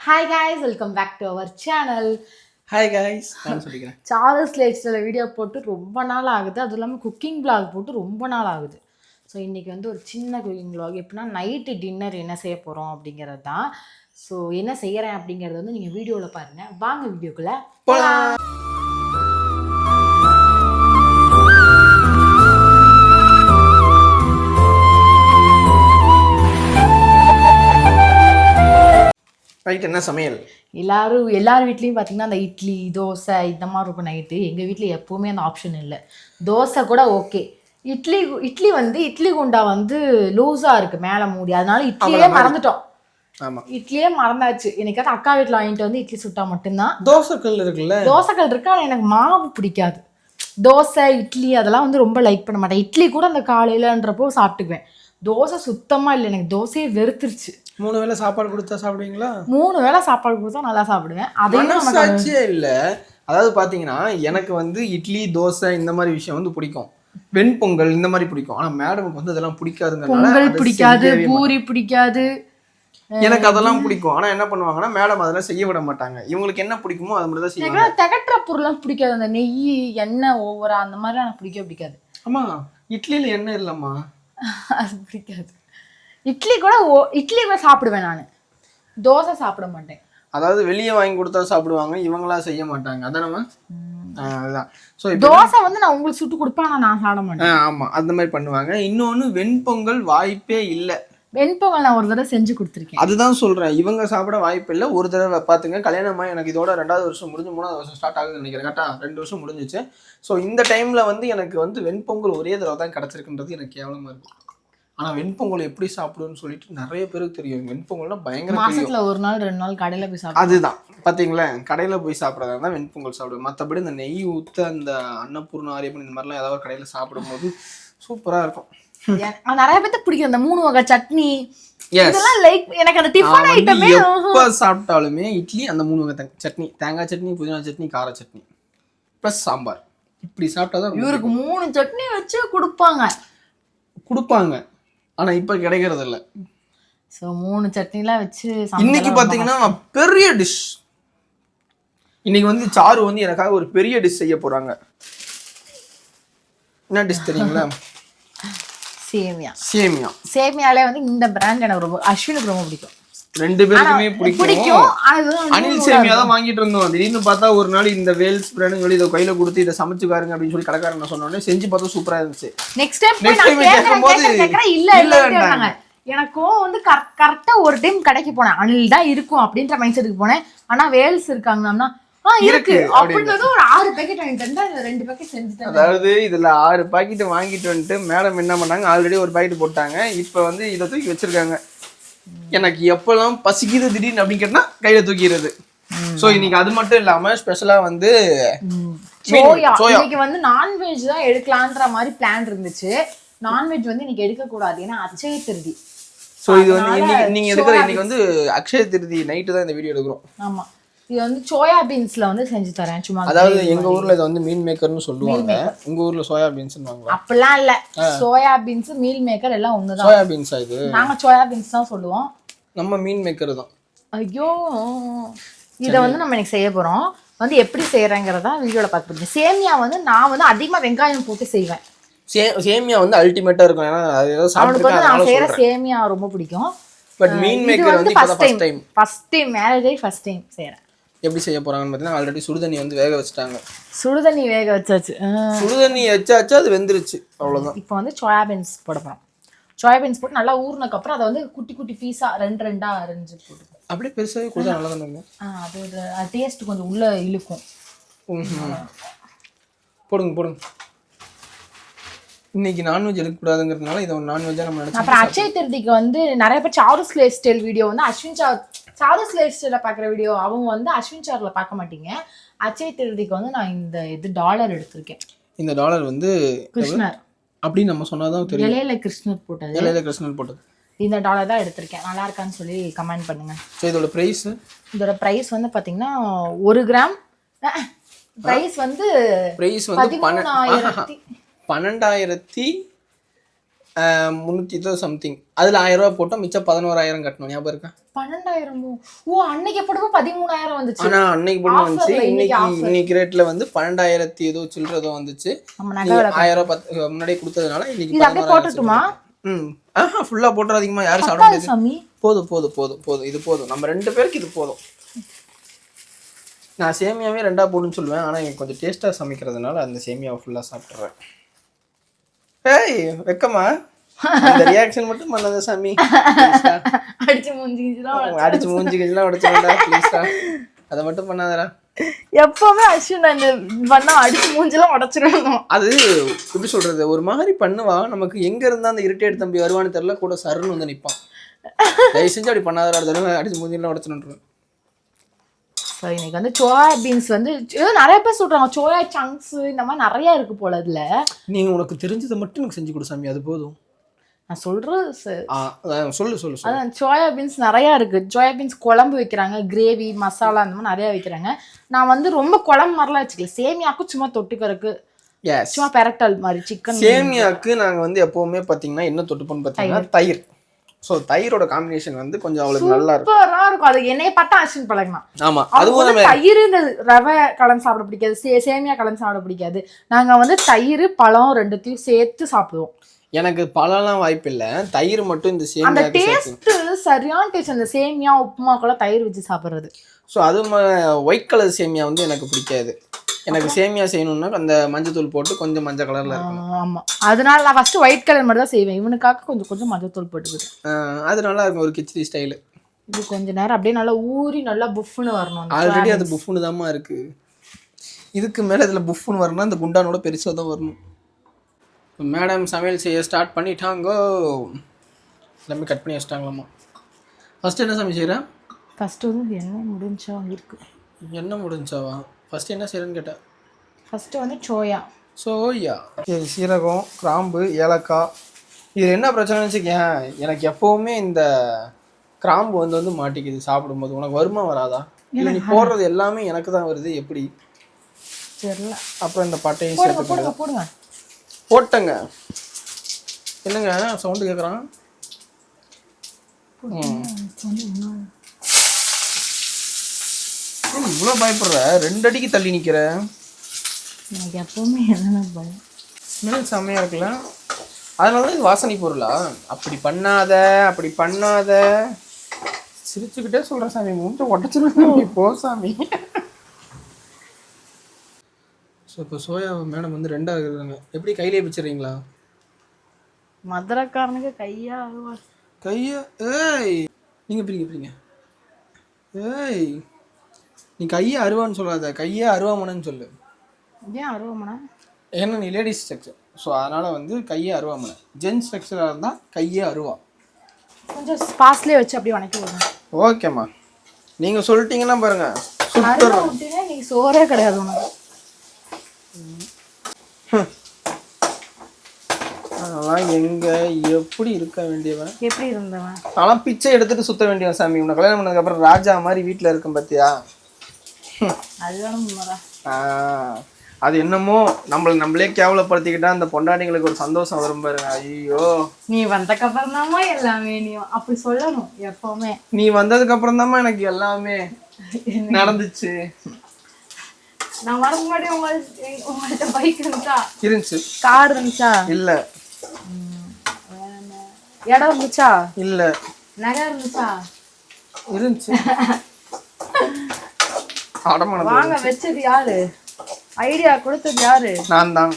Hi guys, welcome back to our channel. Hi guys, நான் சொல்லிக்கிறேன். Charles lifestyle video போட்டு ரொம்ப நாள் ஆகுது. அதுவும் இல்லாமல் குக்கிங் vlog போட்டு ரொம்ப நாள் ஆகுது. ஸோ இன்றைக்கி வந்து ஒரு சின்ன குக்கிங் vlog. எப்படின்னா நைட்டு டின்னர் என்ன செய்ய போகிறோம் அப்படிங்கிறது தான். ஸோ என்ன செய்கிறேன் அப்படிங்கிறது வந்து நீங்கள் வீடியோவில் பாருங்கள். வாங்க வீடியோக்குள்ளே போகலாம். நைட் என்ன சமையல்? எல்லார் வீட்லேயும் பார்த்தீங்கன்னா அந்த இட்லி தோசை இந்த மாதிரி இருக்கும் நைட்டு. எங்கள் வீட்டில் எப்போவுமே அந்த ஆப்ஷன் இல்லை. தோசை கூட ஓகே, இட்லி குண்டா வந்து லூஸாக இருக்குது மேலே மூடி, அதனால இட்லியே மறந்துட்டோம். ஆமாம், இட்லியே மறந்தாச்சு. எனக்காவது அக்கா வீட்டில் வாங்கிட்டு வந்து இட்லி சுட்டா மட்டும்தான். தோசைக்கல் இருக்குல்ல, தோசைக்கல் இருக்கு, ஆனால் எனக்கு மாவு பிடிக்காது. தோசை இட்லி அதெல்லாம் வந்து ரொம்ப லைக் பண்ண மாட்டேன். இட்லி கூட அந்த காலையிலன்றப்போ சாப்பிட்டுக்குவேன். தோசை சுத்தமாக இல்லை, எனக்கு தோசையே வெறுத்துருச்சு. 3 வேளை சாப்பாடு கொடுத்தா சாப்பிடுவீங்களா? 3 வேளை சாப்பாடு கொடுத்தா நல்லா சாப்பிடுவேன். அதையும் சாட்சியே இல்லை. அதாவது பார்த்தீங்கன்னா எனக்கு வந்து இட்லி தோசை இந்த மாதிரி விஷயம் வந்து பிடிக்கும், வெண்பொங்கல் இந்த மாதிரி பிடிக்கும். ஆனால் மேடமுக்கு வந்து அதெல்லாம் பிடிக்காதுங்க. பொங்கல் பிடிக்காது, பூரி பிடிக்காது, எனக்கு அதெல்லாம் பிடிக்கும். ஆனால் என்ன பண்ணுவாங்கன்னா மேடம் அதெல்லாம் செய்ய விட மாட்டாங்க. இவங்களுக்கு என்ன பிடிக்குமோ அதை மட்டும் தான் செய்வாங்க. திகட்டுற பொருள்லாம் பிடிக்காது. அந்த நெய் எண்ணெய் ஓவரா அந்த மாதிரி எனக்கு பிடிக்காது. ஆமாம், இட்லியில் எண்ணெய் இல்லைம்மா, அது பிடிக்காது. இட்லி கூட சாப்பிடுவேன் நான், தோசை சாப்பிட மாட்டேன். அதாவது வெளியே வாங்கி கொடுத்தா சாப்பிடுவாங்க, இவங்களா செய்ய மாட்டாங்க. அதானம்மா? அதுதான். ஸோ தோசை வந்து நான் உங்களுக்கு சுட்டு கொடுப்பேன், ஆனால் நான் சாப்பிட மாட்டேன். ஆமாம், அந்த மாதிரி பண்ணுவாங்க. இன்னொன்று வெண்பொங்கல் வாய்ப்பே இல்லை. வெண்பொங்கல் நான் ஒரு தடவை செஞ்சு கொடுத்துருக்கேன். அதுதான் சொல்கிறேன், இவங்க சாப்பிட வாய்ப்பு இல்லை. ஒரு தடவை பார்த்துங்க, கல்யாணமாக எனக்கு இதோட 2வது வருஷம் முடிஞ்சு 3வது வருஷம் ஸ்டார்ட் ஆகுதுன்னு நினைக்கிறேன். கரெக்டாக 2 வருஷம் முடிஞ்சிச்சு. ஸோ இந்த டைமில் வந்து எனக்கு வந்து வெண்பொங்கல் ஒரே தடவை தான் கிடச்சிருக்குன்றது எனக்கு கேவலமாக இருக்குது. ஆனால் வெண்பொங்கல் எப்படி சாப்பிடுன்னு சொல்லிட்டு நிறைய பேருக்கு தெரியும். வெண்பொங்கல்னா பயங்கர மாசத்துல 1 நாள் 2 நாள் கடையில் போய் சாப்பிடுவோம். அதுதான் பார்த்தீங்களா, கடையில் போய் சாப்பிட்றதா தான் வெண்பொங்கல் சாப்பிடுவேன். மற்றபடி இந்த நெய் ஊற்ற அந்த அன்னபூர்ணா ஆரியப்பன் இந்த மாதிரிலாம் ஏதாவது கடையில் சாப்பிடும்போது சூப்பராக இருக்கும். நிறைய பேருக்கு பிடிக்கும் அந்த 3 வகை சட்னி. இதெல்லாம் லைக் எனக்கு அந்த டிஃபன் ஐட்டமே எப்போ சாப்பிட்டாலுமே இட்லி அந்த 3 வகை சட்னி, தேங்காய் சட்னி, புதினா சட்னி, கார சட்னி ப்ளஸ் சாம்பார், இப்படி சாப்பிட்டாதான் இவருக்கு 3 சட்னி வச்சு கொடுப்பாங்க. ஆனா இப்ப கிடைக்கிறது இல்ல. ஸோ 3 சட்னிலாம் வச்சு இன்னைக்கு பாத்தீங்கன்னா பெரிய டிஷ். இன்னைக்கு வந்து சாரு வந்து எனக்காக ஒரு பெரிய டிஷ் செய்ய போறாங்க. என்ன டிஷ் தெரியுங்களா? சேமியாலே வந்து இந்த பிராண்ட் எனக்கு ரொம்ப, அஸ்வினுக்கு ரொம்ப பிடிக்கும். 2 பேருக்குமே பிடிக்கும். அனில் சேமியா தான் வாங்கிட்டு இருந்தோம். திடீர்னு பார்த்தா ஒரு நாள் இந்த வேல்ஸ் பிராண்ட் சொல்லி இதை கையில கொடுத்து இதை சமைச்சுக்காருங்க அப்படின்னு சொல்லி கடைக்காரன் சொன்னோடனே செஞ்சு பார்த்தா சூப்பரா இருந்துச்சு. நெக்ஸ்ட் டைம் இல்ல எனக்கும் வந்து கரெக்டா ஒரு டைம் கடைக்கு போனேன், அனில் தான் இருக்கும் அப்படின்ற மைண்ட் செட்டுக்கு போனேன். ஆனா வேல்ஸ் இருக்காங்கன்னா இருக்கு அப்படின்றது ஒரு 6 பேக்கெட் வாங்கிட்டு வந்து 2 பேக்கெட் செஞ்சுட்டேன். அதாவது இதுல 6 பாக்கெட் வாங்கிட்டு வந்துட்டு மேடம் என்ன பண்ணாங்க, ஆல்ரெடி ஒரு பாக்கெட் போட்டாங்க. இப்ப வந்து இதை தூக்கி வச்சிருக்காங்க. எனக்கு எப்பெல்லாம் பசிக்குது திடீர்னு அப்படின்னு கேட்டா கையில தூக்கிறது. சோ இன்னைக்கு அது மட்டும் இல்லாம ஸ்பெஷலா வந்து இன்னைக்கு வந்து நான்வெஜ் தான் எடுக்கலான்ற மாதிரி பிளான் இருந்துச்சு. நான்வெஜ் வந்து இன்னைக்கு எடுக்க கூடாது, ஏன்னா அட்சய திருதி. சோ இது வந்து நீங்க எடுக்கிற இன்னைக்கு வந்து அக்ஷய திருதி நைட்டு தான் இந்த வீடியோ எடுக்கிறோம். ஆமா, இது வந்து சோயா பீன்ஸ்ல வந்து செஞ்சு தரேன் சும்மா. அதாவது எங்க ஊர்ல இது வந்து மீல் மேக்கர்னு சொல்லுவாங்க, உங்க ஊர்ல சோயா பீன்ஸ்னுவாங்க. அப்படிலாம் இல்ல, சோயா பீன்ஸ் மீல் மேக்கர் எல்லாம் ஒண்ணுதான். சோயா பீன்ஸ் இது, நாங்க சோயா பீன்ஸ் தான் சொல்லுவோம். நம்ம மீல் மேக்கர் தான். ஐயோ, இதை வந்து நம்ம இன்னைக்கு செய்ய போறோம். வந்து எப்படி செய்யறேங்கிறதா வீடியோல பார்க்க போறீங்க. சேமியா வந்து நான் வந்து அதிகமா வெங்காயம் போட்டு செய்வேன். சேமியா வந்து அல்டிமேட்டா இருக்கும். ஏன்னா அது ஏதோ சாப்பிட்டுருக்கேன், நான் செய்யற சேமியா ரொம்ப பிடிக்கும். பட் மீல் மேக்கர் வந்து ஃபர்ஸ்ட் டைம் மேரேஜ் ஆகி ஃபர்ஸ்ட் டைம் செய்யறேன். எப்படி செய்ய போறாங்கன்னு பார்த்தீங்கன்னா ஆல்ரெடி சுடுதண்ணி வந்து வேக வச்சுட்டாங்க. சுடுதண்ணி வேக வச்சாச்சு, சுடுதண்ணி வச்சாச்சு, அது வெந்துருச்சு, அவ்வளோதான். இப்போ வந்து சோயாபீன்ஸ் போட போகிறோம். சோயாபீன்ஸ் போட்டு நல்லா ஊறினதுக்கப்புறம் அதை வந்து குட்டி குட்டி பீஸாக 2 அரைஞ்சு போட்டு அப்படியே பெருசாகவே கொடுத்தா நல்லா தானே. அது டேஸ்ட் கொஞ்சம் உள்ள இழுக்கும். போடுங்க. இன்னைக்கு நான்வெஜ் எடுக்கக்கூடாதுங்கிறதுனால இதை ஒரு நான்வெஜ்ஜாக நம்ம நினைச்சோம். அப்புறம் அட்சய திருதிக்கு வந்து நிறைய பேர் சாருஸ் லைஃப் ஸ்டைல் வீடியோ வந்து சாருஸ் லைஃப் ஸ்டைலில் பார்க்குற வீடியோ அவங்க வந்து அஸ்வின் சாரில் பார்க்க மாட்டீங்க. அட்சய திருதிக்கு வந்து நான் இந்த டாலர் எடுத்திருக்கேன். இந்த டாலர் வந்து கிருஷ்ணர் அப்படின்னு நம்ம சொன்னாதான் தெரியும். இலையில கிருஷ்ணர் போட்டது. இந்த டாலர் தான் எடுத்திருக்கேன். நல்லா இருக்கான்னு சொல்லி கமெண்ட் பண்ணுங்க. இதோட ப்ரைஸ் வந்து பார்த்தீங்கன்னா 1 கிராம் ப்ரைஸ் வந்து 12,000 300 சம்திங். அதில் 1000 ரூபா போட்டோம், மிச்சம் 11,000 கட்டணும். ஞாபகம் இருக்கா? 12,000? ஓ, அன்னைக்கு எப்படியும் 13,000 வந்துச்சு. ஆனா அன்னைக்கு போட்டு வந்துச்சு. இன்னைக்கு ரேட்ல வந்து 12,000 ஏதோ சில்லறதோ வந்துச்சு. 1000 ரூபா முன்னாடியே கொடுத்ததுனால இன்னைக்கு 11,000 போட்டுட்டுமா? ஃபுல்லா போட்டுறாதீங்கம்மா, யாரும் சாப்பிட முடியாது. போதும் போதும் போதும் போதும், இது போதும், நம்ம 2 பேருக்கு இது போதும். நான் சேமியாவே 2ஆ போடுன்னு சொல்லுவேன், ஆனா எனக்கு கொஞ்சம் டேஸ்டா சமைக்கிறதுனால அந்த சேமியாவை ஃபுல்லா சாப்பிட்றேன். ஏய் வெக்கமா, அந்த ரியாக்ஷன் மட்டும் பண்ணாத சாமி. அடிச்சு மூஞ்சிக்கலாம் உடைச்சுடா ப்ளீஸ்டா, அதை மட்டும் பண்ணாதடா. எப்பவுமே அஸ்வின் அந்த பண்ணா அடிச்சு மூஞ்சிலாம் உடைச்சிருவோம். அது எப்படி சொல்றது, ஒரு மாதிரி பண்ணுவா, நமக்கு எங்க இருந்தா அந்த இரிட்டேட் தம்பி வருவான்னு தெரியல, கூட சருன்னு வந்து நிற்பான். தயவு செஞ்சு அப்படி பண்ணாதடா, தடவை அடிச்சு மூஞ்சிலாம் உடைச்சுருவேன். ஸோ இன்னைக்கு வந்து சோயா பீன்ஸ் வந்து நிறைய பேர் சொல்றாங்க சோயா சங்க்ஸ் இந்த மாதிரி நிறைய இருக்கு போல இதுல. நீங்க உனக்கு தெரிஞ்சதை மட்டும் எனக்கு செஞ்சு கொடு சாமி, அது போதும். நான் சொல்றது சொல்லு. அதான் சோயா பீன்ஸ் நிறைய இருக்கு. சோயா பீன்ஸ் குழம்பு வைக்கிறாங்க, கிரேவி மசாலா அந்த மாதிரி நிறைய வைக்கிறாங்க. நான் வந்து ரொம்ப குழம்பு மாதிரிலாம் வச்சுக்கல, சேமியாக்கும் சும்மா தொட்டுக்கிறதுக்கு, சும்மா பெரட்டல் மாதிரி சிக்கன். சேமியாக்கு நாங்க வந்து எப்பவுமே பாத்தீங்கன்னா என்ன தொட்டுப்போம்னு பாத்தீங்கன்னா தயிர். ஸோ தயிரோட காம்பினேஷன் வந்து கொஞ்சம் அவளுக்கு நல்லா இருக்கும், சூப்பரா இருக்கும். அது என்னைய பார்த்தா அஸ்வின் பழகலாம். ஆமா, அதுவும் தயிர் இந்த ரவை கலந்து சாப்பிட பிடிக்காது, சேமியா கலந்து சாப்பிட பிடிக்காது. நாங்க வந்து தயிர் பழம் ரெண்டுத்தையும் சேர்த்து சாப்பிடுவோம். எனக்கு பழம்லாம் வாய்ப்பு இல்லை, தயிர் மட்டும் இந்த சேமியா. அந்த டேஸ்ட் சரியான டேஸ்ட், அந்த சேமியா உப்புமாக்குள்ள தயிர் வச்சு சாப்பிடுறது. ஸோ அது ஒயிட் கலர் சேமியா வந்து எனக்கு பிடிக்காது. எனக்கு சேமியா செய்யணும்னா அந்த மஞ்சள் தூள் போட்டு கொஞ்சம் மஞ்சள் கலர்ல இருக்கும். ஆமா, அதனால நான் ஃபர்ஸ்ட் ஒயிட் கலர் மட்டும் தான் செய்வேன். இவனுக்காக கொஞ்சம் கொஞ்சம் மஞ்சள் தூள் போட்டுக்கிட்டேன். அது நல்லா இருக்கும், ஒரு கிச்சடி ஸ்டைலு. இது கொஞ்ச நேரம் அப்படியே நல்லா ஊறி நல்லா புஃப்னு வரணும். ஆல்ரெடி அது புஃப்னு தாம்மா இருக்கு, இதுக்கு மேலே இதில் புஃப்னு வரணும்னா இந்த குண்டானோட பெருசாக தான் வரணும். மேடம் சமையல் செய்ய ஸ்டார்ட் பண்ணிட்டாங்கோ, எல்லாமே கட் பண்ணி வச்சிட்டாங்களாம்மா. ஃபர்ஸ்ட் என்ன சமையல் செய்கிறேன்? ஃபர்ஸ்ட் வந்து என்ன முடிஞ்சா இருக்கு, என்ன முடிஞ்சாவா? ஃபர்ஸ்ட் என்ன செய்யறேன்னு கேட்டேன். ஃபர்ஸ்ட் வந்து சோயா. சீரகம், கிராம்பு, ஏலக்காய். இது என்ன பிரச்சனைன்னு வச்சுக்கேன், எனக்கு எப்பவுமே இந்த கிராம்பு வந்து மாட்டிக்குது சாப்பிடும்போது. உனக்கு வருமா வராதா? இல்லை நீ போடுறது எல்லாமே எனக்கு தான் வருது, எப்படி தெரியல. அப்புறம் இந்த பட்டையும் போடுங்க போடுங்க. போட்டங்க. என்னங்க சவுண்டு கேட்குறான்? இவ்வளோ பயப்படுற, 2 அடிக்கு தள்ளி நிற்கிற. எனக்கு எப்பவுமே என்னென்ன பயம். ஸ்மெல் செம்மையாக இருக்குல்ல, அதனால தான் இது வாசனை பொருளா? அப்படி பண்ணாத சிரிச்சுக்கிட்டே சொல்கிறேன் சாமி, முட்டை உடச்சிருவேன் போ சாமி. ஸோ இப்போ சோயா மேடம் வந்து 2ஆக இருக்கிறாங்க, எப்படி கையிலே பிடிச்சிடுறீங்களா? மதுரைக்காரனுக்கு கையா ஏய் நீங்கள் பிரிங்க. ஏய் நீ கையை அருவான்னு சொல்லாத, கையை அருவாமனைன்னு சொல்லு. ஏன் அருவாமனை? ஏன்னா நீ லேடிஸ் ஸ்ட்ரக்சர், ஸோ அதனால் வந்து கையை அருவாமனை. ஜென்ஸ் ஸ்ட்ரக்சராக இருந்தால் கையே அருவா. கொஞ்சம் ஸ்பாஸ்லேயே வச்சு அப்படியே வணக்கி விடுங்க. ஓகேம்மா, நீங்கள் சொல்லிட்டீங்கன்னா பாருங்க, நீ சோறே கிடையாது உனக்கு. அதெல்லாம் எங்கே எப்படி இருக்க வேண்டியவன், எப்படி இருந்தவன் அதெல்லாம் பிச்சை எடுத்துட்டு சுற்ற வேண்டியவன் சாமி. உன்னை கல்யாணம் பண்ணதுக்கப்புறம் ராஜா மாதிரி வீட்டில் இருக்கும் பார்த்தியா? அது என்னமோ நம்மளே கேவலப்படுத்திக்கிட்டா அந்த பொண்டாட்டிங்களுக்கு ஒரு சந்தோஷம் வரும் பாருங்க. ஐயோ, நீ வந்ததுக்கு அப்புறம் தான்மா எல்லாமே, நீ அப்படி சொல்லணும் எப்பவுமே. நீ வந்ததுக்கு அப்புறம் தான்மா எனக்கு எல்லாமே நடந்துச்சு. நான் வர முன்னாடி உங்கள்கிட்ட பைக் இருந்துச்சு, கார் இருந்துச்சா? இல்ல. இடம் இருந்துச்சா? இல்ல. நகை இருந்துச்சா? இருந்துச்சு. வாங்க வச்சது யாரு? ஐடியா கொடுத்தது யாரு? நான் தான்.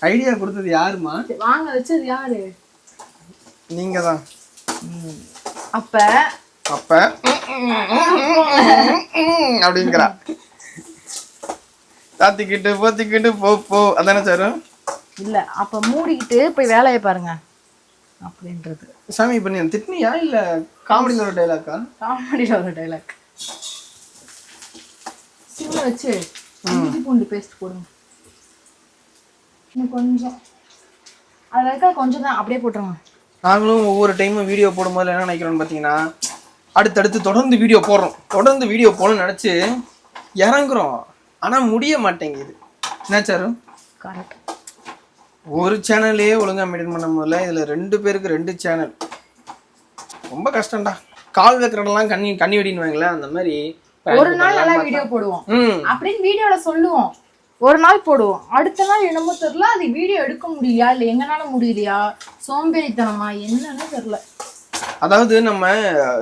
ஐடியா கொடுத்தது யாருமா? வாங்க வச்சது யாரு? நீங்க தான். அப்ப அப்படிங்கிறா. தாத்திக்கிட்டு போத்திக்கிட்டு போ அதானே சார்? இல்ல, அப்ப மூடிக்கிட்டு போய் வேலையை பாருங்க அப்படின்றது. சாமி இப்ப நீ திட்டினியா இல்ல காமெடியில் ஒரு டைலாக்கா? காமெடியில் ஒரு டைலாக். சிம்ல வச்சு இஞ்சி பூண்டு பேஸ்ட் போடுங்க. இன்னும் கொஞ்சம், அதில் இருக்க கொஞ்சம் தான், அப்படியே போட்டுருங்க. நாங்களும் ஒவ்வொரு டைமும் வீடியோ போடும்போது என்ன நினைக்கிறோம்னு பார்த்தீங்கன்னா, அடுத்தடுத்து தொடர்ந்து வீடியோ போடணும்னு நினச்சி இறங்குறோம், ஆனால் முடிய மாட்டேங்குது. என்ன சார்? கரெக்ட். ஒரு சேனல்லே ஒழுங்கா மெயின்டைன் பண்ண முடியல, இதுல 2 பேருக்கு 2 சேனல். ரொம்ப கஷ்டம்டா. கால் வைக்கிறதெல்லாம் கண்ணி வெடின்னு அந்த மாதிரி ஒரு நாள் நல்லா வீடியோ போடுவோம் அப்படின்னு வீடியோல சொல்லுவோம், ஒரு நாள் போடுவோம், அடுத்த நாள் என்னமோ தெரியல, அது வீடியோ எடுக்க முடியலையா இல்ல எங்கனால முடியலையா, சோம்பேறித்தனமா என்னன்னு தெரியல. அதாவது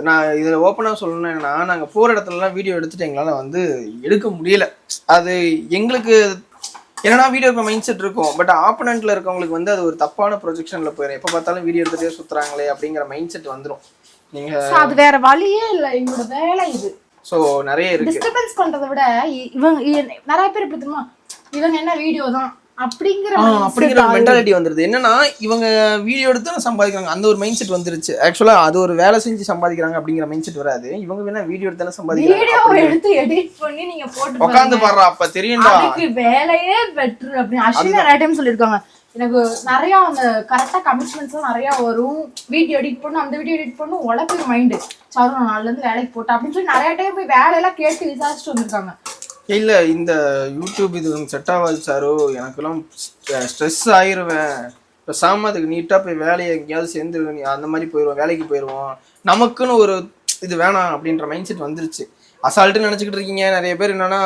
நான் இதில் ஓப்பனாக சொல்லணும்னா, நாங்கள் போகிற இடத்துலலாம் வீடியோ எடுத்துட்டு எங்களால் வந்து எடுக்க முடியல. அது எங்களுக்கு என்னன்னா வீடியோக்கு மைண்ட் செட் இருக்கும், பட் ஆப்போனண்ட்ல இருக்கவங்களுக்கு வந்து அது ஒரு தப்பான ப்ரொஜெக்ஷனில் போயிடும். எப்போ பார்த்தாலும் வீடியோ எடுத்துகிட்டே சுற்றுறாங்களே அப்படிங்கிற மைண்ட் செட் வந்துடும். நீங்கள் அது வேற வழியே இல்லை, எங்களோட வேலை இது. ஸோ நிறைய இருக்கு. டிஸ்டர்பன்ஸ் பண்றதை விட இவங்க நிறைய பேர் எப்படி தெரியுமா, இவங்க என்ன வீடியோ தான் அப்படிங்கிற மென்டாலிட்டி வந்துருது. என்னன்னா இவங்க வீடியோ எடுத்து சம்பாதிக்கிறாங்க அந்த ஒரு மைண்ட் செட் வந்துருச்சு. ஆக்சுவலா அது ஒரு வேலை செஞ்சு சம்பாதிக்கிறாங்க அப்படிங்கிற மைண்ட் செட் வராது. இவங்க வேணா வீடியோ எடுத்து சம்பாதிக்கிறாங்க, வீடியோ எடுத்து எடிட் பண்ணி நீங்க போட்டு உட்கார்ந்து பாடுறா அப்ப தெரியும்டா, அதுக்கு வேலையே பெட்டர் அப்படின்னு அஸ்வின் நிறைய டைம் சொல்லியிருக்காங்க. எனக்கு நிறைய அந்த கரெக்டா கமிட்மெண்ட்ஸ் நிறைய வரும், வீடியோ எடிட் பண்ணும், அந்த வீடியோ எடிட் பண்ணும், உழப்பு மைண்டு சவரம் நாள்ல இருந்து வேலைக்கு போட்டா அப்படின்னு சொல்லி நிறைய டைம் போய் வேலையெல்லாம் கேட்டு விசாரிச்சுட்டு வந்திருக்காங்க. இல்லை இந்த யூடியூப் இது செட் ஆகாது சாரோ, எனக்குலாம் ஸ்ட்ரெஸ் ஆயிடுவேன், இப்போ சாமாத்துக்கு நீட்டாக போய் வேலையை எங்கேயாவது சேர்ந்து அந்த மாதிரி போயிடுவோம், வேலைக்கு போயிடுவோம், நமக்குன்னு ஒரு இது வேணாம் அப்படின்ற மைண்ட் செட் வந்துருச்சு. அசால்ட்டுன்னு நினச்சிக்கிட்டு இருக்கீங்க நிறைய பேர். என்னன்னா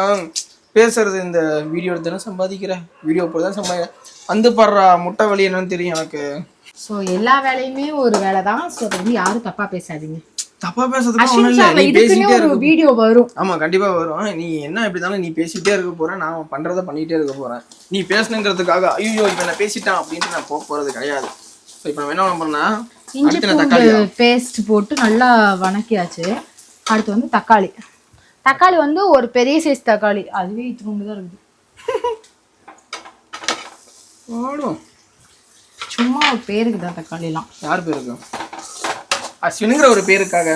பேசுறது இந்த வீடியோ எடுத்து தானே சம்பாதிக்கிறேன், வீடியோ போய் தான் சம்பாதிக்கிறேன், வந்து படுற முட்டை வலி என்னன்னு தெரியும் எனக்கு. ஸோ எல்லா வேலையுமே ஒரு வேலை தான். ஸோ அது வந்து யாரும் தப்பாக பேசாதீங்க. தப்பா பேசுறதுக்கு ஒண்ணும் இல்ல, நீ பேசிட்டே இருக்க வீடியோ வரும். ஆமா கண்டிப்பா வரும். நீ என்ன எப்படிதானே நீ பேசிட்டே இருக்க போற, நான் பண்றதை பண்ணிட்டே இருக்க போறேன். நீ பேசணுங்கிறதுக்காக ஐயோ இப்ப நான் பேசிட்டான் அப்படின்ட்டு நான் போறது கிடையாது. ஸோ இப்போ நம்ம என்ன பண்ணோம்னா இஞ்சி பூண்டு பேஸ்ட் போட்டு நல்லா வணக்கியாச்சு. அடுத்து வந்து தக்காளி வந்து ஒரு பெரிய சைஸ் தக்காளி, அதுவே இத்தினோண்டு தான் இருக்குது. சும்மா ஒரு பேருக்கு தான் தக்காளிலாம். யார் பேருக்கு? அஸ்வினுங்கிற ஒரு பேருக்காக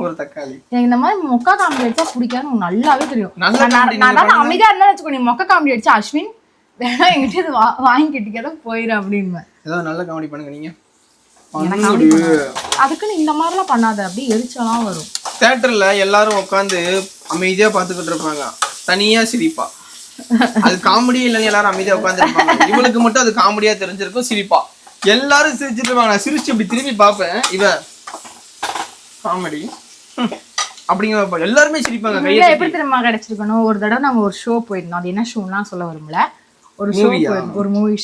ஒரு தக்காளி. எனக்கு இந்த மாதிரி மொக்க காமெடி அடிச்சா பிடிக்காதுன்னு நல்லாவே தெரியும். நான் அமைதியா இருந்தா வச்சுக்கோ, நீ மொக்க காமெடி அடிச்சா அஸ்வின் வேணா என்கிட்ட இது வாங்கிக்கிட்டு போயிரு அப்படின்னு. ஏதாவது நல்ல காமெடி பண்ணுங்க நீங்க. அதுக்குன்னு இந்த மாதிரிலாம் பண்ணாத, அப்படியே எரிச்சலாம் வரும். தியேட்டர்ல எல்லாரும் உட்காந்து அமைதியா பாத்துக்கிட்டு இருப்பாங்க, தனியா சிரிப்பா. அது காமெடியே இல்லைன்னு எல்லாரும் அமைதியா உட்காந்து இருப்பாங்க. இவளுக்கு மட்டும் அது காமெடியா தெரிஞ்சிருக்கும், சிரிப்பா. எல்லாரும் சிரிச்சிட்டு இருப்பாங்க. நான் சிரிச்சு இப்படி திரும்பி பார்ப்பேன், இவ காமெடி அப்படிங்கிற எல்லாருமே சிரிப்பாங்க. கையில எப்படி தெரியுமா கிடைச்சிருக்கணும். ஒரு தடவை நாங்க ஒரு ஷோ போயிருந்தோம், அது என்ன ஷோலாம் சொல்ல வரும்ல, ஒரு ஷோ ஒரு மூவி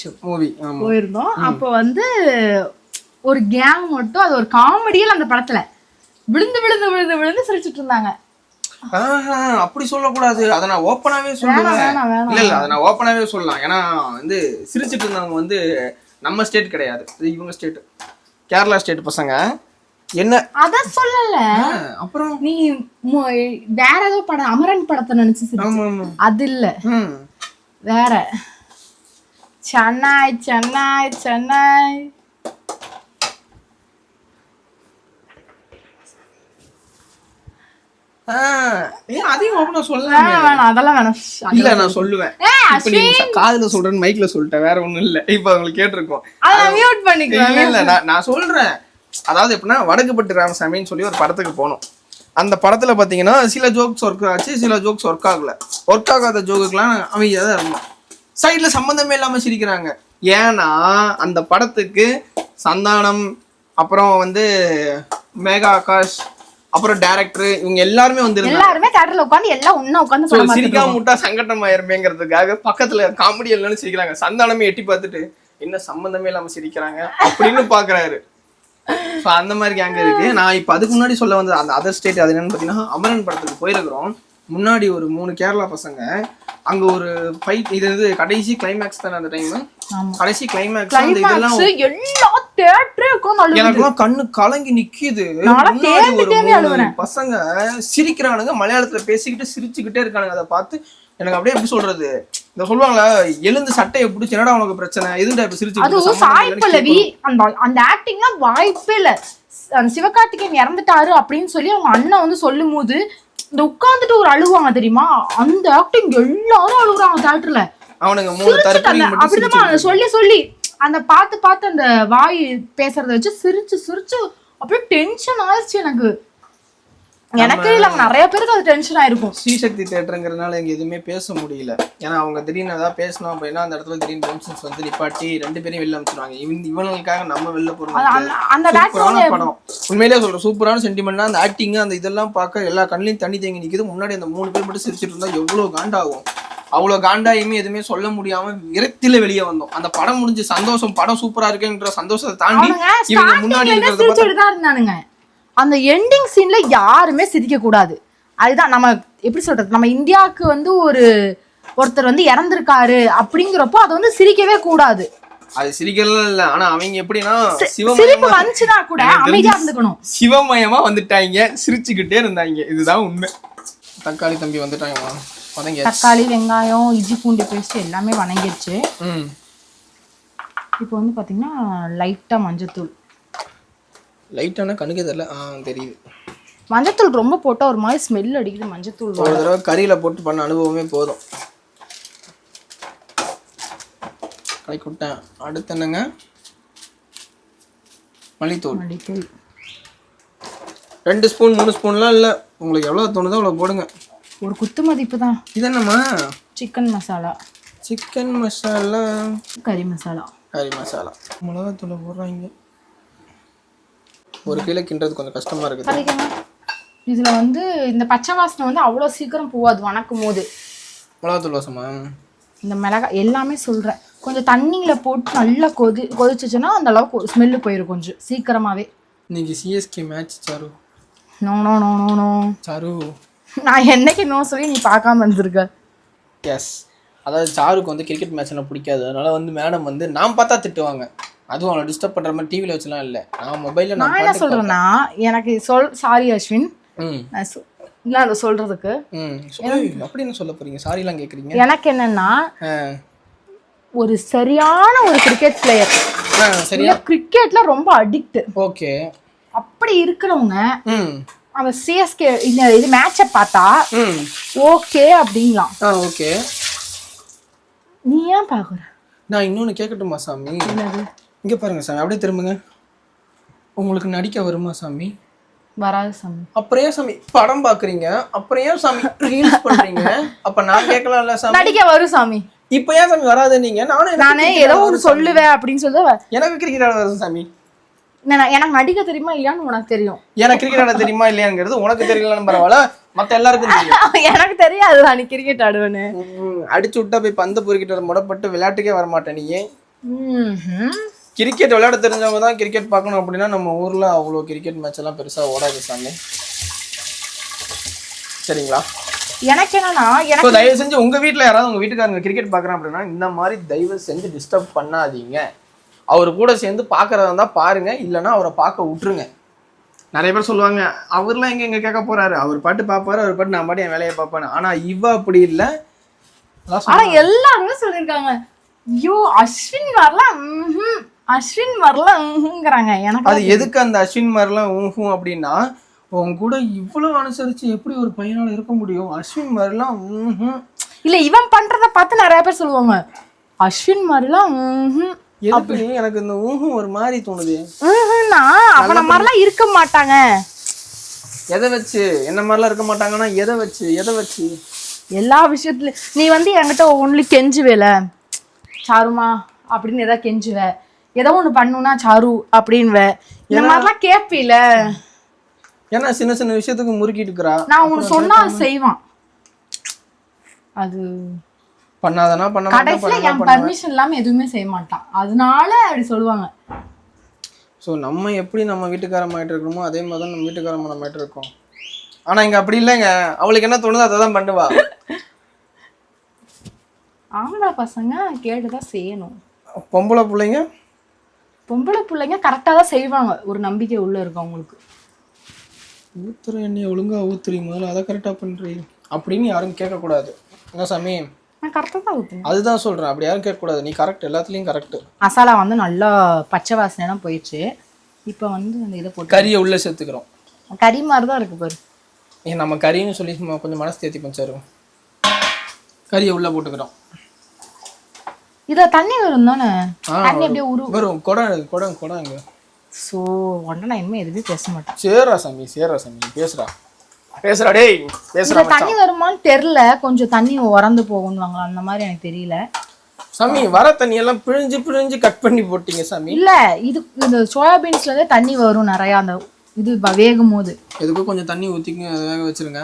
போயிருந்தோம். அப்போ வந்து ஒரு கேங் மட்டும், அது ஒரு காமெடியில் அந்த படத்துல விழுந்து விழுந்து விழுந்து விழுந்து சிரிச்சுட்டு இருந்தாங்க. அப்படி சொல்லக்கூடாது, அதை நான் ஓப்பனாவே சொல்லுவேன். இல்ல அதை நான் ஓப்பனாவே சொல்லலாம். ஏன்னா வந்து சிரிச்சுட்டு இருந்தவங்க வந்து நம்ம ஸ்டேட் கிடையாது, இவங்க ஸ்டேட், கேரளா ஸ்டேட் பசங்க. என்ன அத சொல்லல, அப்புறம் நீ வேற ஏதோ படம் அமரன் படத்தை நினைச்சு அது இல்ல, வேற சென்னை சென்னை சென்னை காதுல சொல்றேன், மைக்ல சொல்லிட்டேன், வேற ஒண்ணும் இல்ல. இப்ப அவங்களுக்கு கேட்டிருக்கோம், நான் சொல்றேன். அதாவது எப்படின்னா வடக்குப்பட்டு ராமசாமின்னு சொல்லி ஒரு படத்துக்கு போனோம். அந்த படத்துல பாத்தீங்கன்னா சில ஜோக்ஸ் ஒர்க் ஆச்சு, சில ஜோக்ஸ் ஒர்க் ஆகல. ஒர்க் ஆகாத ஜோக்குக்கெல்லாம் அமைதியா தான் இருந்தோம். சைட்ல சம்பந்தமே இல்லாம சிரிக்கிறாங்க. ஏன்னா அந்த படத்துக்கு சந்தானம், அப்புறம் வந்து மேகா ஆகாஷ், அப்புறம் டைரக்டர், இவங்க எல்லாருமே வந்து எல்லாருமே தியேட்டர்ல உட்கார்ந்து எல்லாம் ஒண்ணா உட்கார்ந்து சிரிக்காம முட்டா சங்கடம் ஆயிருமேங்கிறதுக்காக பக்கத்துல காமெடி எல்லாம் சிரிக்கிறாங்க. சந்தானமே எட்டி பார்த்துட்டு என்ன சம்பந்தமே இல்லாம சிரிக்கிறாங்க அப்படின்னு பாக்குறாரு. ஸோ அந்த மாதிரி கேங்க இருக்கு. நான் இப்போ அதுக்கு முன்னாடி சொல்ல வந்தது அந்த அதர் ஸ்டேட், அது என்னன்னு பார்த்தீங்கன்னா அமரன் படத்துக்கு போயிருக்கிறோம். முன்னாடி ஒரு 3 கேரளா பசங்க அங்க ஒரு ஃபைட், இது வந்து கடைசி கிளைமேக்ஸ் தானே அந்த டைம், கடைசி கிளைமேக்ஸ் இதெல்லாம் எனக்குலாம் கண்ணு கலங்கி நிக்குது. ஒரு பசங்க சிரிக்கிறானுங்க, மலையாளத்துல பேசிக்கிட்டு சிரிச்சுக்கிட்டே இருக்கானுங்க. அதை பார்த்து எனக்கு அப்படியே எப்படி சொல்றது, இந்த சொல்லுவாங்களா எழுந்து சட்டையை பிடிச்சி என்னடா உனக்கு பிரச்சனை, எதுண்டா இப்ப சிரிச்சு. அதுவும் சாய் பல்லவி அந்த ஆக்டிங்லாம் வாய்ப்பே இல்ல. சிவகார்த்திகேயன் இறந்துட்டாரு அப்படின்னு சொல்லி அவங்க அண்ணன் வந்து சொல்லும் போது இந்த உட்கார்ந்துட்டு ஒரு அழுவாங்க தெரியுமா, அந்த ஆக்டிங் எல்லாரும் அழுகுறாங்க தியேட்டர்ல. அவனுங்க அப்படிதான் சொல்லி சொல்லி அந்த பார்த்து அந்த வாய் பேசுறத வச்சு சிரிச்சு சிரிச்சு அப்படியே டென்ஷன் ஆயிடுச்சு எனக்கு. எனக்கு இல்ல நிறைய பேருக்கு அது டென்ஷன் ஆயிருக்கும். ஸ்ரீசக்தி தேட்டருங்கிறதுனால இங்க எதுவுமே பேச முடியல. ஏன்னா அவங்க திடீர்னு ஏதாவது பேசணும் அப்படின்னா அந்த இடத்துல திடீர்னு டென்ஷன்ஸ் வந்து நிப்பாட்டி 2 பேரையும் வெளில அனுப்பிச்சிடுவாங்க. இவங்களுக்காக நம்ம வெளில போறோம். அந்த சூப்பரான படம், உண்மையிலேயே சொல்றேன், சூப்பரான சென்டிமெண்ட்னா அந்த ஆக்டிங் அந்த இதெல்லாம் பார்க்க எல்லா கண்ணிலையும் தண்ணி தேங்கி நிற்குது. முன்னாடி அந்த 3 பேர் மட்டும் சிரிச்சிட்டு இருந்தா எவ்வளவு காண்டாகும். அவ்வளோ காண்டாயுமே எதுவுமே சொல்ல முடியாம விரக்தியில வெளியே வந்தோம். அந்த படம் முடிஞ்சு சந்தோஷம், படம் சூப்பரா இருக்குன்ற சந்தோஷத்தை தாண்டி இவங்க முன்னாடி இருந்தானுங்க. அந்த எண்டிங் சீன்ல யாருமே சிரிக்க கூடாது. அதுதான் நம்ம எப்படி சொல்றது, நம்ம இந்தியாவுக்கு வந்து ஒருத்தர் வந்து இறந்திருக்காரு அப்படிங்கிறப்போ அதை வந்து சிரிக்கவே கூடாது. அது சிரிக்கலாம் இல்ல, ஆனா அவங்க எப்படின்னா சிரிப்பு வந்துச்சுன்னா கூட அமைதியா இருந்துக்கணும். சிவமயமா வந்துட்டாங்க, சிரிச்சுக்கிட்டே இருந்தாங்க. இதுதான் உண்மை. தக்காளி தம்பி வந்துட்டாங்க. தக்காளி, வெங்காயம், இஞ்சி பூண்டு பேஸ்ட் எல்லாமே வணங்கிடுச்சு. இப்போ வந்து பாத்தீங்கன்னா லைட்டா மஞ்சத்தூள். லைட்டான கணக்கு தெரியல, தெரியுது. மஞ்சத்தூள் ரொம்ப போட்டா ஒரு மாதிரி ஸ்மெல் அடிக்குது. மஞ்சத்தூள் ஒரு தடவை கறியில போட்டு பண்ண அனுபவமே போதும். கலக்கி விட்டேன். அடுத்து என்னங்க, மல்லித்தூள். 2 ஸ்பூன் 3 ஸ்பூன்லாம் இல்லை, உங்களுக்கு எவ்வளோ தோணுதோ அவ்வளோ போடுங்க. ஒரு குத்து மதிப்பு தான். இது என்னம்மா? சிக்கன் மசாலா. சிக்கன் மசாலா, கறி மசாலா. கறி மசாலா, மிளகாத்தூளை போடுறாங்க. ஒரு கிலோ கிண்டுறது கொஞ்சம் கஷ்டமா இருக்குது. இதுல வந்து இந்த பச்சை வாசனை வந்து அவ்வளோ சீக்கிரம் போகாது வணக்கும் போது. மிளகாத்தூள் வாசமா? இந்த மிளகாய் எல்லாமே சொல்றேன், கொஞ்சம் தண்ணியில போட்டு நல்லா கொதிச்சுச்சுன்னா அந்த அளவுக்கு ஸ்மெல்லு போயிடும் கொஞ்சம் சீக்கிரமாவே. இன்னைக்கு CSK match sir. No no no no no sir, நான் என்னைக்கு நோ சொல்லி நீ பார்க்காம இருந்திருக்க. எஸ், அதாவது சாருக்கு வந்து கிரிக்கெட் மேட்ச்லாம் பிடிக்காது. அதனால வந்து மேடம் வந்து நான் பார்த்தா திட்டுவாங்க. அதுவும் அவளை டிஸ்டர்ப் பண்ற மாதிரி டிவியில் வச்சுலாம் இல்லை, நான் மொபைலில். நான் என்ன சொல்றேன்னா, எனக்கு சாரி அஸ்வின், நான் சொல்றதுக்கு அப்படின்னு சொல்ல போறீங்க, சாரிலாம் கேட்குறீங்க. எனக்கு என்னன்னா, ஒரு சரியான ஒரு கிரிக்கெட் பிளேயர், சரியா கிரிக்கெட்ல ரொம்ப அடிக்ட், ஓகே, அப்படி இருக்கிறவங்க அந்த சிஎஸ்கே இது மேட்சை பார்த்தா ஓகே அப்படிங்களாம். ஓகே, நீ ஏன் பாக்குற? நான் இன்னொன்னு கேட்கட்டுமா சாமி? இங்க பாருங்க சாமி, அப்படியே திரும்புங்க. உங்களுக்கு நடிக்க வருமா சாமி? வராது சாமி. அப்புறம் ஏன் சாமி படம் பாக்குறீங்க? அப்புறம் ஏன் சாமி ரீல்ஸ் பண்றீங்க? அப்ப நான் கேட்கலாம்ல சாமி? நடிக்க வரும் சாமி. இப்ப ஏன் சாமி வராது? நீங்க நானே ஏதோ ஒரு சொல்லுவேன் அப்படின்னு சொல்ல எனக்கு கிரிக்கெட் ஆட வரும் சாமி. எனக்கு நடிக்க தெரியுமா இல்லையான்னு உனக்கு தெரியும். எனக்கு கிரிக்கெட் ஆட தெரியுமா இல்லையாங்கிறது உனக்கு தெரியலன்னு பரவாயில்ல, மத்த எல்லாருக்கும் தெரியும். எனக்கு தெரியாது நீ கிரிக்கெட் ஆடுவேன்னு. அடிச்சு விட்டா போய் பந்து பொறுக்கிட்டு முடப்பட்டு விளையாட்டுக்கே வரமாட்டேன். நீ கிரிக்கெட் விளையாட தெரிஞ்சவங்க தான் கிரிக்கெட் பார்க்கணும் அப்படின்னா நம்ம ஊர்ல அவ்வளோ கிரிக்கெட் மேட்ச் எல்லாம் பெருசா ஓடாது சாமி, சரிங்களா? எனக்கு என்னன்னா, தயவு செஞ்சு உங்க வீட்டுல யாராவது உங்க வீட்டுக்காரங்க கிரிக்கெட் பாக்குறாங்க அப்படின்னா இந்த மாதிரி தயவு செஞ்சு டிஸ்டர்ப் பண்ணாதீங்க. அவரு கூட சேர்ந்து பாக்குறதா இருந்தா பாருங்க, இல்லைன்னா அவரை பார்க்க விட்டுருங்க. நிறைய பேர் சொல்லுவாங்க அவர்லாம் எங்க கேட்க போறாரு, அவர் பாட்டு பாப்பாரு, அவர் பாட்டு நான் பாட்டு என் வேலையை பார்ப்பேன். ஆனா இவ அப்படி இல்லை. எல்லாருமே சொல்லியிருக்காங்க, ஐயோ அஸ்வின் வரலாம், அஸ்வின் வரலாம்ங்கறாங்க. எனக்கு அது எதுக்கு அந்த அஸ்வின் வரலாம் அப்படின்னா, உன் கூட இவ்வளவு அனுசரிச்சு எப்படி ஒரு பையனால இருக்க முடியும்? அஸ்வின் வரலாம் இல்ல, இவன் பண்றத பார்த்து நிறைய பேர் சொல்லுவாங்க அஸ்வின் வரலாம். எனக்கு இந்த ஒரு மாதிரி தோணுது. அவன மாதிரிலாம் இருக்க மாட்டாங்க. எதை வச்சு என்ன மாதிரிலாம் இருக்க மாட்டாங்கன்னா எதை வச்சு எல்லா விஷயத்துலயும் நீ வந்து என்கிட்ட ஒன்லி கெஞ்சுவேல, சாருமா அப்படின்னு ஏதாவது கெஞ்சுவ, ஏதோ ஒண்ணு பண்ணுனா சாரு அப்படின்வ, இந்த மாதிரிலாம் கேட்பீல. ஏன்னா சின்ன சின்ன விஷயத்துக்கு முறுக்கிட்டு இருக்கிறா. நான் உனக்கு சொன்னா செய்வான், அது பண்ணாதனா பண்ண கடைசில என் பர்மிஷன் இல்லாம எதுவுமே செய்ய மாட்டான், அதனால அப்படி சொல்லுவாங்க. ஸோ நம்ம எப்படி நம்ம வீட்டுக்காரம்மா ஆகிட்டு இருக்கணுமோ அதே மாதிரி தான் நம்ம வீட்டுக்காரம்மா நம்ம ஆகிட்டு இருக்கோம். ஆனால் இங்கே அப்படி இல்லைங்க, அவளுக்கு என்ன தோணுதோ அதை தான் பண்ணுவா. ஆம்பளை பசங்க கேட்டுதான் செய்யணும், பொம்பளை பிள்ளைங்க கரெக்டாக தான் செய்வாங்க, ஒரு நம்பிக்கை உள்ள இருக்கு அவங்களுக்கு. ஊத்துற எண்ணெய் ஒழுங்கா ஊத்துறீ, முதல்ல அதை கரெக்டாக பண்ணுறீங்க அப்படின்னு யாரும் கேட்கக்கூடாது. என்ன சாமி? நான் கரெக்டாக தான் ஊற்றுவேன், அதுதான் சொல்கிறேன், அப்படி யாரும் கேட்கக்கூடாது. நீ கரெக்ட், எல்லாத்துலேயும் கரெக்டு. மசாலா வந்து நல்லா பச்சை வாசனைலாம் போயிடுச்சு. இப்போ வந்து அந்த இதை போட்டு கறியை உள்ளே சேர்த்துக்கிறோம். கறி மாதிரி தான் இருக்கு பாரு. ஏன் நம்ம கறின்னு சொல்லி கொஞ்சம் மனசு தேத்தி பஞ்சாரும், கறியை உள்ளே போட்டுக்கிறோம். இதை தண்ணி வரும் தானே? தண்ணி அப்படியே வரும். கொடங்க. ஸோ ஒன்றை நான் இனிமேல் எதுவுமே பேச மாட்டேன். சேரா சாமி பேசுறா. பேசுறா டேய் பேசுறா இதுல தண்ணி வருமான்னு தெரியல, கொஞ்சம் தண்ணி உறந்து போகும்வாங்களா, அந்த மாதிரி எனக்கு தெரியல. சாமி வர தண்ணி எல்லாம் பிழிஞ்சு பிழிஞ்சு கட் பண்ணி போட்டீங்க சாமி. இல்ல இது இந்த சோயாபீன்ஸ்ல இருந்தே தண்ணி வரும் நிறைய, அந்த இது வேகும் போது. எதுக்கும் கொஞ்சம் தண்ணி ஊற்றிக்க வேக வச்சிருங்க.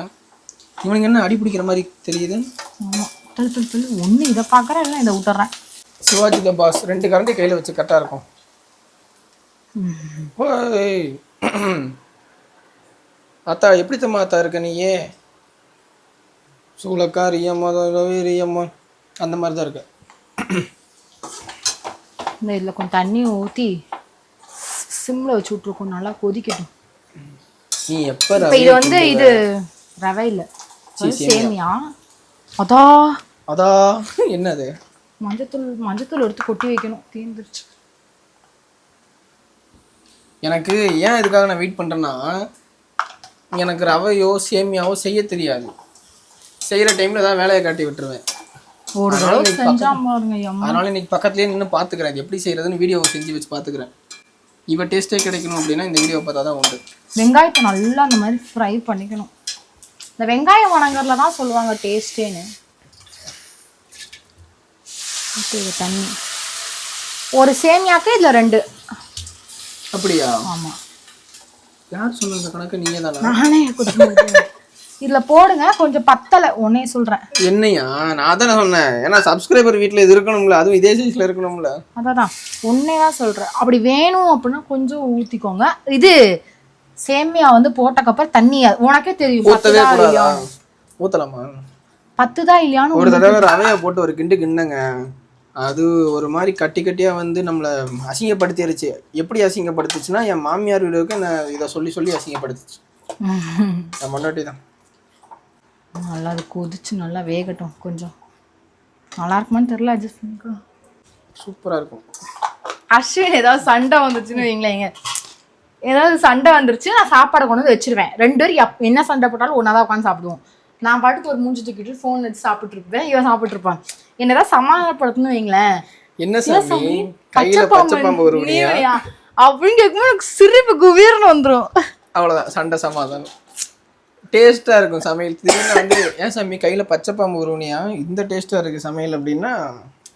இவனுக்கு என்ன அடி பிடிக்கிற மாதிரி தெரியுது. ஆமாம், தள்ளு ஒன்று இதை பார்க்குறேன், இல்லை இதை விட்டுறேன். சிவாஜி த பாஸ் 2 கரண்டி கையில் வச்சு கரெக்டாக இருக்கும். அத்தா எப்படி தம்மா அத்தா இருக்க நீயே? சூளக்கா ரியம்மா ரியம்மா அந்த மாதிரி தான் இருக்கு. இந்த இதில் கொஞ்சம் தண்ணி ஊற்றி சிம்மில் வச்சு விட்ருக்கோம், நல்லா கொதிக்கட்டும். நீ எப்போ இது வந்து இது ரவை இல்லை, சேமியா. அதான் என்னது? மஞ்சத்தூள் எடுத்து கொட்டி வைக்கணும், தீர்ந்துருச்சு. எனக்கு ஏன் இதுக்காக நான் வெயிட் பண்ணுறேன்னா, எனக்கு ரவையோ சேமியாவோ செய்ய தெரியாது. செய்கிற டைமில் தான் வேலையை காட்டி விட்டுருவேன். அதனால இன்னைக்கு பக்கத்துலேயே நின்று பார்த்துக்கிறேன், இது எப்படி செய்கிறதுன்னு வீடியோவை செஞ்சு வச்சு பார்த்துக்கிறேன். இவ டேஸ்ட்டே கிடைக்கணும் அப்படின்னா இந்த வீடியோ பார்த்தா தான் உண்டு. வெங்காயத்தை நல்லா அந்த மாதிரி ஃப்ரை பண்ணிக்கணும். இந்த வெங்காயம் வணங்கறதுல தான் சொல்லுவாங்க டேஸ்டேன்னு. தண்ணி ஒரு சேமியாக்கு இதில் 2. அப்படியா? ஆமாம். யார் சொன்ன கணக்கு? நீங்கள் தானே? நானே இதில் போடுங்க, கொஞ்சம் பத்தலை ஒன்னே சொல்கிறேன். என்னையா? நான் தானே சொன்னேன், ஏன்னா சப்ஸ்கிரைபர் வீட்டில் இது இருக்கணும்ல, அதுவும் இதே சைஸில் இருக்கணும்ல. அதான் ஒன்னே தான் சொல்கிறேன். அப்படி வேணும் அப்படின்னா கொஞ்சம் ஊற்றிக்கோங்க. இது சேமியா வந்து போட்டக்கப்புறம் தண்ணி உனக்கே தெரியும், ஊற்றவே கூடாதா? ஊற்றலாமா? 10 தான் இல்லையான்னு ஒரு தடவை ரவையை போட்டு ஒரு கிண்டு கிண்டுங்க, அது ஒரு மாதிரி கட்டி கட்டியாக வந்து நம்மளை அசிங்கப்படுத்திடுச்சு. எப்படி அசிங்கப்படுத்துச்சுன்னா, என் மாமியார் வீடுக்கு நான் இதை சொல்லி சொல்லி அசிங்கப்படுத்துச்சு. என் மொண்டாட்டி தான். நல்லா அது கொதிச்சு நல்லா வேகட்டும், கொஞ்சம் நல்லா இருக்குமான்னு தெரியல, அட்ஜஸ்ட் பண்ணிக்கலாம். சூப்பராக இருக்கும். அஸ்வின் ஏதாவது சண்டை வந்துச்சுன்னு வைங்களேங்க, ஏதாவது சண்டை வந்துருச்சு, நான் சாப்பாடை கொண்டு வந்து வச்சிருவேன். 2 பேரும் என்ன சண்டை போட்டாலும் ஒன்றா தான் உட்காந்து சாப்பிடுவோம். நான் பாட்டுக்கு ஒரு மூஞ்சி தூக்கிட்டு ஃபோன் எடுத்து சாப்பிட்டு இருப்பேன், இவன் சாப்பிட்டு இருப்பான். என்னதான் சமாதானப்படுத்தணும் வைங்களேன். என்ன சாமி கையில பச்சைப்பாம்பு வருவீங்க அப்படின்னு கேட்கும்போது எனக்கு சிரிப்பு குவீர்னு வந்துடும். அவ்வளோதான், சண்டை சமாதானம். டேஸ்ட்டாக இருக்கும் சமையல். திடீர்னு வந்து ஏன் சாமி கையில் பச்சைப்பாம்பு வருவனியா, இந்த டேஸ்ட்டாக இருக்குது சமையல் அப்படின்னா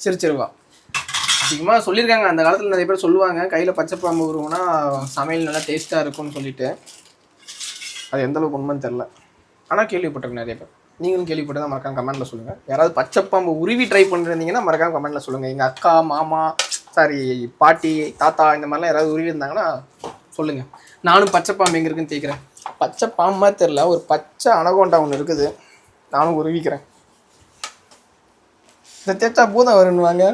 சிரிச்சிருவா. அதிகமாக சொல்லியிருக்காங்க அந்த காலத்தில், நிறைய பேர் சொல்லுவாங்க கையில் பச்சைப்பாம்பு வருவோம்னா சமையல் நல்லா டேஸ்ட்டாக இருக்கும்னு சொல்லிட்டு. அது எந்தளவுக்கு உண்மைன்னு தெரில, ஆனால் கேள்விப்பட்டிருக்கேன் நிறைய பேர். நீங்களும் கேள்விப்பட்டு தான் மறக்காம கமெண்ட்டில் சொல்லுங்கள். யாராவது பச்சைப்பாம்பு உருவி ட்ரை பண்ணிருந்தீங்கன்னா மறக்காம கமெண்ட்டில் சொல்லுங்கள். எங்கள் அக்கா, மாமா, பாட்டி, தாத்தா இந்த மாதிரிலாம் யாராவது உருவி இருந்தாங்கன்னா சொல்லுங்கள். நானும் பச்சைப்பாம்பு எங்கே இருக்குன்னு கேட்குறேன். பச்சை பாம்பா தெரில, ஒரு பச்சை அனகோண்டா ஒன்று இருக்குது, நானும் உருவிக்கிறேன். இந்த தேய்ச்சா பூதம் வருன்னுவாங்க.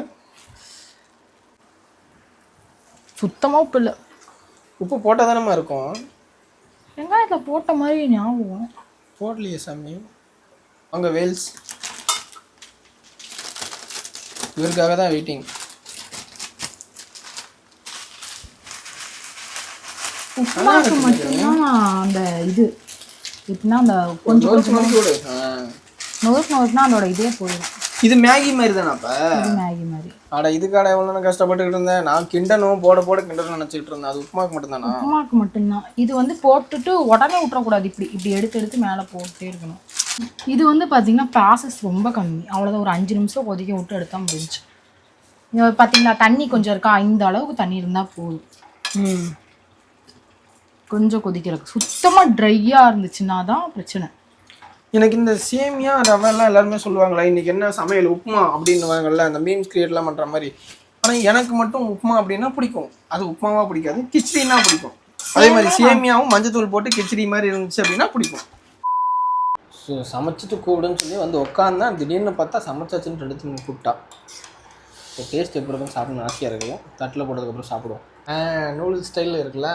சுத்தமாக உப்பு இல்லை. உப்பு போட்டால் தானம்மா இருக்கும். வெங்காயத்தில் போட்ட மாதிரி ஞாபகம். போடலையே சாமி. அங்கே வேல்ஸ் இவருக்காக தான் வெயிட்டிங். உப்புமாக்கு மட்டும்தான் அந்த இது எப்படின்னா அந்த கொஞ்சம் கொஞ்சம் நோறுனா அதோட இதே போயிடும். இது மேகி மாதிரி தானே? அப்போ மேகி மாதிரி. ஆடா இதுக்காக எவ்வளோ நான் கஷ்டப்பட்டுக்கிட்டு இருந்தேன். நான் கிண்டனும் போட கிண்டனும் நினச்சிக்கிட்டு இருந்தேன். அது உப்புமாக்கு மட்டும்தானா? உப்புமாக்கு மட்டும்தான். இது வந்து போட்டுட்டு உடனே விட்டுறக்கூடாது, இப்படி எடுத்து மேலே போட்டே இருக்கணும். இது வந்து பார்த்தீங்கன்னா ப்ராசஸ் ரொம்ப கம்மி, அவ்வளோதான். ஒரு 5 நிமிஷம் கொதிக்க விட்டு எடுத்தால் முடிஞ்சு. பார்த்தீங்களா தண்ணி கொஞ்சம் இருக்கா, இந்த அளவுக்கு தண்ணி இருந்தால் போதும். கொஞ்சம் கொதிக்கிறதுக்கு சுத்தமாக ட்ரையாக இருந்துச்சுன்னா தான் பிரச்சனை. எனக்கு இந்த சேமியா ரவைலாம் எல்லாருமே சொல்லுவாங்களா இன்றைக்கி என்ன சமையல் உப்புமா அப்படின்னுவாங்கல்ல, அந்த மீம்ஸ் கிரியேட்லாம் பண்ணுற மாதிரி. ஆனால் எனக்கு மட்டும் உப்புமா அப்படின்னா பிடிக்கும். அது உப்புமாவாக பிடிக்காது, கிச்சடினா பிடிக்கும். அதே மாதிரி சேமியாவும் மஞ்சத்தூள் போட்டு கிச்சடி மாதிரி இருந்துச்சு அப்படின்னா பிடிக்கும். ஸோ சமைச்சிட்டு கூடுன்னு சொல்லி வந்து உட்காந்தா திடீர்னு பார்த்தா சமைச்சாச்சுன்னு 2 கூப்பிட்டா. இப்போ டேஸ்ட் எப்படி இருக்குன்னு சாப்பிடணும்னு ஆசையாக இருக்குது. தட்டில் போட்டதுக்கப்புறம் சாப்பிடுவோம். நூடுல்ஸ் ஸ்டைலில் இருக்குல்ல,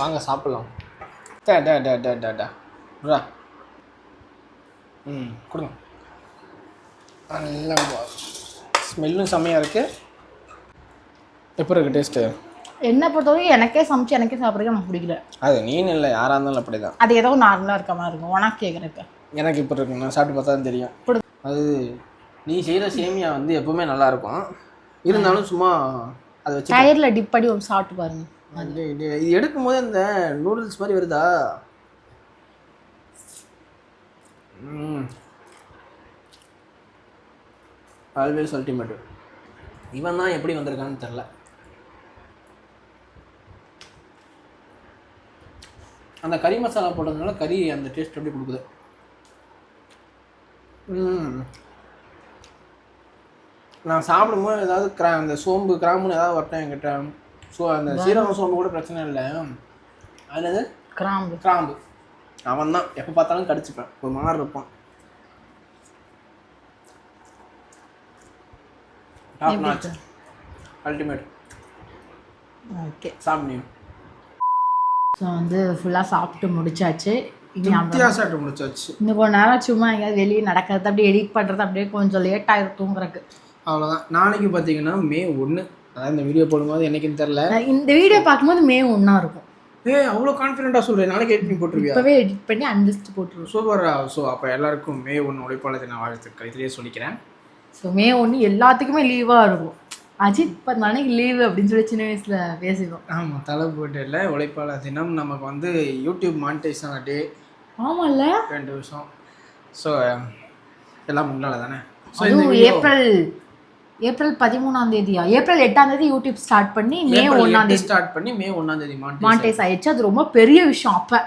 வாங்க சாப்பிட்லாம். டா கொடுங்க. நல்லா ஸ்மெல்லும் செம்மையாக இருக்குது. எப்படி இருக்குது டேஸ்ட்டு? என்ன பொறுத்தவரைக்கும் எனக்கே சமைச்சு எனக்கே சாப்பிட்றதுக்கு எனக்கு பிடிக்கல. அது நீன்னு இல்லை, யாராக இருந்தாலும் அப்படி தான். அது ஏதோ நார்மலாக இருக்க மாதிரி இருக்கும். உனக்கு கேட்குறப்ப எனக்கு இப்போ இருக்கு, நான் சாப்பிட்டு பார்த்தா தான் தெரியும். அது நீ செய்கிற சேமியா வந்து எப்போவுமே நல்லாயிருக்கும். இருந்தாலும் சும்மா அதை வச்சு டயரில் டிப் பண்ணி சாப்பிட்டு பாருங்க. இது எடுக்கும்போது அந்த நூடுல்ஸ் மாதிரி வருதா? Always ultimate. இவன் தான் எப்படி வந்திருக்கான்னு தெரில. அந்த கறி மசாலா போட்டதுனால கறி அந்த டேஸ்ட் எப்படி கொடுக்குது. நான் சாப்பிடும்போது ஏதாவது அந்த சோம்பு கிராம்புன்னு ஏதாவது வரட்டேன் என்கிட்ட. ஸோ அந்த சீரகம் சோம்பு கூட பிரச்சனை இல்லை. அதனால கிராம்பு அவன் தான் எப்போ பார்த்தாலும் கடிச்சுப்பேன். ஒரு மாதிரி இருப்பான். Top notch ultimate. ஓகே சாப்பிடு. ஸோ வந்து ஃபுல்லாக சாப்பிட்டு முடிச்சாச்சு. சாப்பிட்டு முடிச்சாச்சு. இன்னும் கொஞ்ச நேரம் சும்மா எங்கேயாவது வெளியே நடக்கிறது, அப்படியே எடிட் பண்ணுறது அப்படியே கொஞ்சம் லேட் ஆகிடும் தூங்குறதுக்கு. அவ்வளோதான். நாளைக்கு பார்த்தீங்கன்னா May 1. அதான் இந்த வீடியோ போடும்போது என்னைக்குன்னு தெரில. இந்த வீடியோ பார்க்கும்போது May 1 இருக்கும். அவ்வளோ கான்ஃபிடென்ட்டாக சொல்கிறேன். நாளைக்கு எடிட் பண்ணி போட்டுருவியா? இப்போவே எடிட் பண்ணி அன்லிஸ்ட் போட்டுருவோம். சூப்பரா. ஸோ அப்போ எல்லாருக்கும் May 1 உழைப்பாளர் தின வாழ்த்துக்கள் இதிலேயே சொல்லிக்கிறேன். ஸோ May 1 எல்லாத்துக்குமே லீவாக இருக்கும். அஜித் 10 நாளைக்கு லீவு அப்படின்னு சொல்லி சின்ன வயசில் பேசிடுவோம். ஆமாம், தலை போட்டு இல்லை. உழைப்பாளர் தினம் நமக்கு வந்து யூடியூப் மானிட்டைஸ் ஆன டே. ஆமாம்ல, 2 வருஷம். ஸோ எல்லாம் முன்னால தானே. ஸோ ஏப்ரல் 13ஆம் தேதியா, ஏப்ரல் 8ஆம் தேதி யூடியூப் ஸ்டார்ட் பண்ணி May 1ஆம் தேதி ஸ்டார்ட் பண்ணி May 1ஆம் தேதி மானிட்டைஸ் ஆயிடுச்சு. அது ரொம்ப பெரிய விஷயம். அப்போ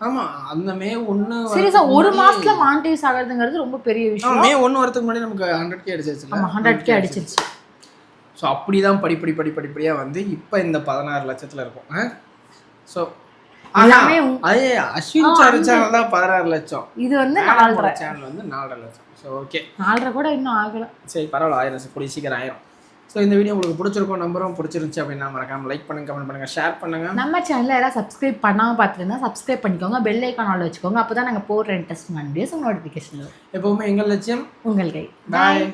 ஆமாம், அந்த May 1 சீரியஸா ஒரு மாசத்துல மானிட்டைஸ் ஆகிறதுங்கிறது ரொம்ப பெரிய விஷயம். May 1 வரதுக்கு முன்னாடி நமக்கு 100K அடிச்சிருச்சு. ஆமாம், 100K அடிச்சிருச்சு. ஸோ அப்படி தான் படிப்படியாக வந்து இப்போ இந்த 16 லட்சத்தில் இருக்கும். ஸோ எல்லாமே அதே அஸ்வின் சார் சேனல் தான் 16 லட்சம். இது வந்து 4.5 சேனல் வந்து 4.5 லட்சம். ஸோ ஓகே, 4.5 கூட இன்னும் ஆகலை. சரி பரவாயில்ல, 1000 கூடிய சீக்கிரம் ஆயிரும். ஸோ இந்த வீடியோ உங்களுக்கு பிடிச்சிருக்கோம் நம்பரும். பிடிச்சிருந்துச்சு அப்படின்னா மறக்காம லைக் பண்ணுங்க, கமெண்ட் பண்ணுங்க, ஷேர் பண்ணுங்க. நம்ம சேனலில் யாராவது சப்ஸ்கிரைப் பண்ணாமல் பார்த்துருந்தா சப்ஸ்கிரைப் பண்ணிக்கோங்க, பெல் ஐக்கான் ஆல் வச்சுக்கோங்க. அப்போ தான் நாங்கள் போடுற இன்ட்ரெஸ்ட் வீடியோஸ் நோட்டிஃபிகேஷன் வரும். எப்பவுமே எங்கள் லட்சியம் உங்கள் கை. பாய்.